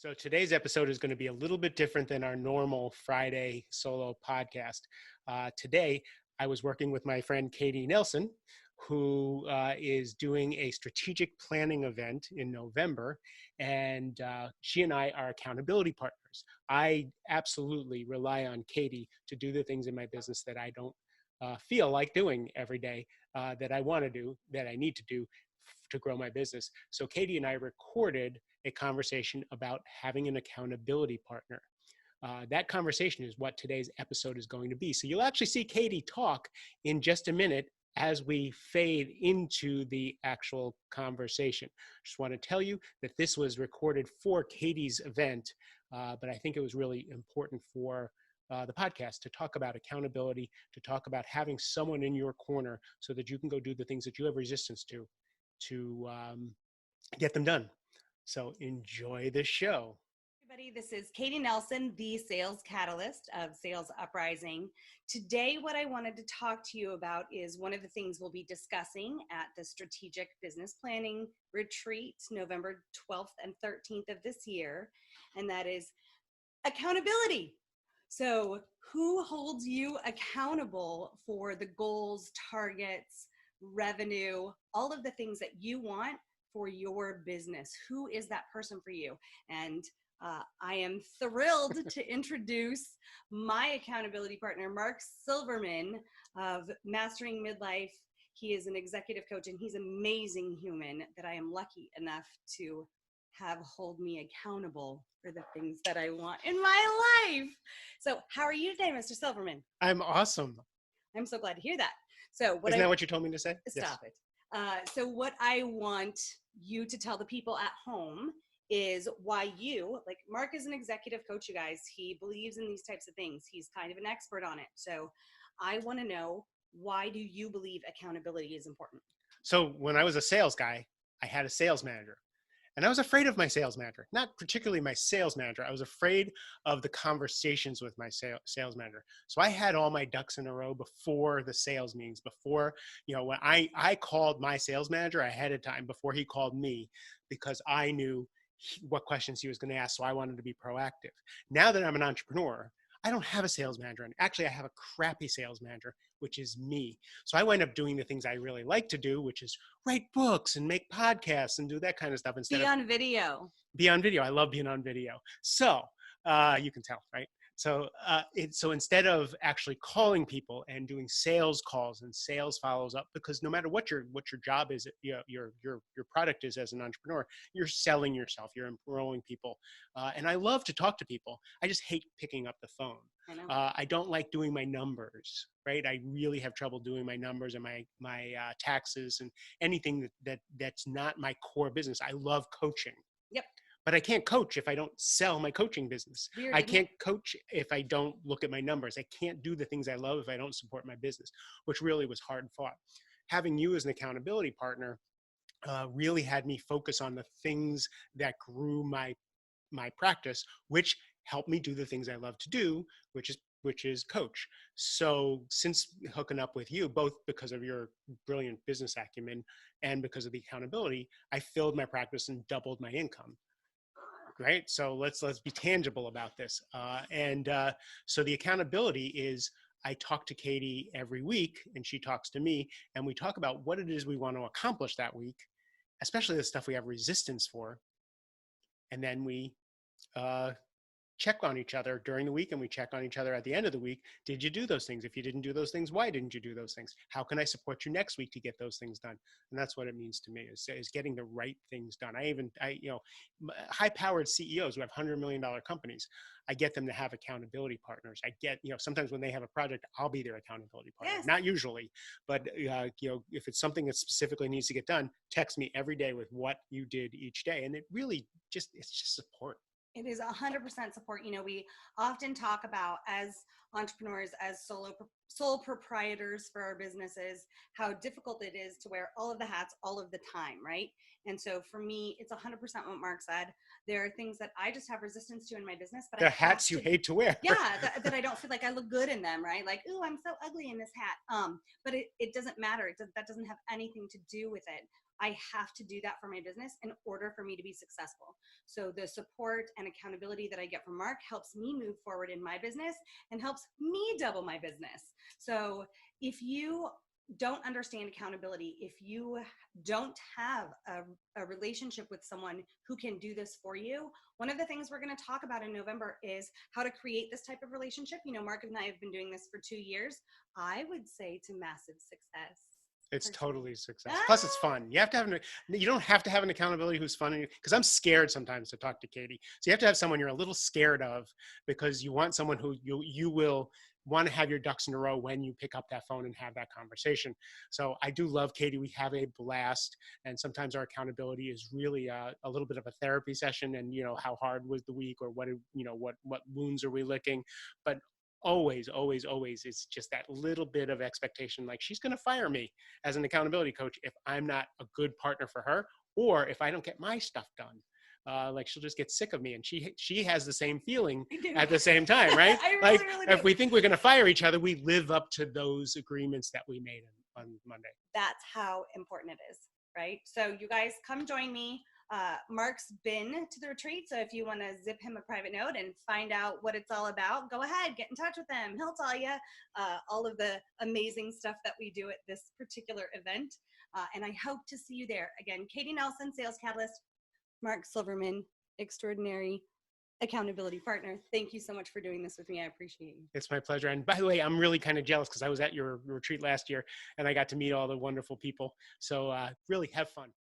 So today's episode is going to be a little bit different than our normal Friday solo podcast. Today, I was working with my friend Katie Nelson, who is doing a strategic planning event in November, and she and I are accountability partners. I absolutely rely on Katie to do the things in my business that I don't feel like doing every day, that I want to do, that I need to do to grow my business. So Katie and I recorded a conversation about having an accountability partner. That conversation is what today's episode is going to be. So you'll actually see Katie talk in just a minute as we fade into the actual conversation. Just want to tell you that this was recorded for Katie's event, but I think it was really important for the podcast to talk about accountability, to talk about having someone in your corner so that you can go do the things that you have resistance to get them done. So enjoy the show. Everybody, this is Katie Nelson, the sales catalyst of Sales Uprising. Today, what I wanted to talk to you about is one of the things we'll be discussing at the Strategic Business Planning Retreat, November 12th and 13th of this year, and that is accountability. So, who holds you accountable for the goals, targets, revenue, all of the things that you want for your business? Who is that person for you? And I am thrilled to introduce my accountability partner, Mark Silverman of Mastering Midlife. He is an executive coach and he's an amazing human that I am lucky enough to have hold me accountable for the things that I want in my life. So how are you today, Mr. Silverman? I'm awesome. I'm so glad to hear that. So Isn't that what you told me to say? Stop it. So what I want you to tell the people at home is why you, like Mark is an executive coach, you guys. He believes in these types of things. He's kind of an expert on it. So I want to know, why do you believe accountability is important? So when I was a sales guy, I had a sales manager. And I was afraid of my sales manager, not particularly my sales manager. I was afraid of the conversations with my sales manager. So I had all my ducks in a row before the sales meetings, before, when I called my sales manager ahead of time before he called me, because I knew what questions he was going to ask. So I wanted to be proactive. Now that I'm an entrepreneur, I don't have a sales manager. And actually, I have a crappy sales manager, which is me. So I wind up doing the things I really like to do, which is write books and make podcasts and do that kind of stuff instead be on video. Be on video. I love being on video. So you can tell, right? So so instead of actually calling people and doing sales calls and sales follows up, because no matter what your job is, your product is as an entrepreneur, you're selling yourself, you're enrolling people, and I love to talk to people. I just hate picking up the phone. I don't like doing my numbers, right? I really have trouble doing my numbers and my taxes and anything that's not my core business. I love coaching. Yep. But I can't coach if I don't sell my coaching business. Weird, I can't coach if I don't look at my numbers. I can't do the things I love if I don't support my business, which really was hard fought. Having you as an accountability partner really had me focus on the things that grew my practice, which helped me do the things I love to do, which is coach. So since hooking up with you, both because of your brilliant business acumen and because of the accountability, I filled my practice and doubled my income. Right. So let's be tangible about this. So the accountability is, I talk to Katie every week and she talks to me and we talk about what it is we want to accomplish that week, especially the stuff we have resistance for. And then we check on each other during the week and we check on each other at the end of the week. Did you do those things? If you didn't do those things, why didn't you do those things? How can I support you next week to get those things done? And that's what it means to me, is getting the right things done. High-powered CEOs who have $100 million companies, I get them to have accountability partners. I get, sometimes when they have a project, I'll be their accountability partner. Yes. Not usually, but if it's something that specifically needs to get done, text me every day with what you did each day. And it's just support. It is 100% support. We often talk about, as entrepreneurs, as sole proprietors for our businesses, how difficult it is to wear all of the hats all of the time, right? And so for me, it's 100% what Mark said. There are things that I just have resistance to in my business, but there are hats you hate to wear. Yeah, that I don't feel like I look good in them, right? Like, ooh, I'm so ugly in this hat. But it doesn't matter. That doesn't have anything to do with it. I have to do that for my business in order for me to be successful. So the support and accountability that I get from Mark helps me move forward in my business and helps me double my business. So if you don't understand accountability, if you don't have a relationship with someone who can do this for you, one of the things we're going to talk about in November is how to create this type of relationship. You know, Mark and I have been doing this for 2 years. I would say to massive success. It's Personally. totally success. Plus, it's fun. You have to have you don't have to have an accountability who's fun, because I'm scared sometimes to talk to Katie. So you have to have someone you're a little scared of, because you want someone who you will want to have your ducks in a row when you pick up that phone and have that conversation. So I do love Katie. We have a blast, and sometimes our accountability is really a little bit of a therapy session. And how hard was the week, or what wounds are we licking, but always, always, always, it's just that little bit of expectation, like she's going to fire me as an accountability coach if I'm not a good partner for her, or if I don't get my stuff done. Like she'll just get sick of me, and she has the same feeling at the same time, right? I really, like really do. If we think we're going to fire each other, we live up to those agreements that we made on Monday. That's how important it is, right? So you guys come join me. Mark's been to the retreat, so if you want to zip him a private note and find out what it's all about, go ahead, get in touch with him. He'll tell you all of the amazing stuff that we do at this particular event. And I hope to see you there. Again, Katie Nelson, Sales Catalyst, Mark Silverman, extraordinary accountability partner. Thank you so much for doing this with me. I appreciate you. It's my pleasure. And by the way, I'm really kind of jealous, because I was at your retreat last year and I got to meet all the wonderful people. So really have fun.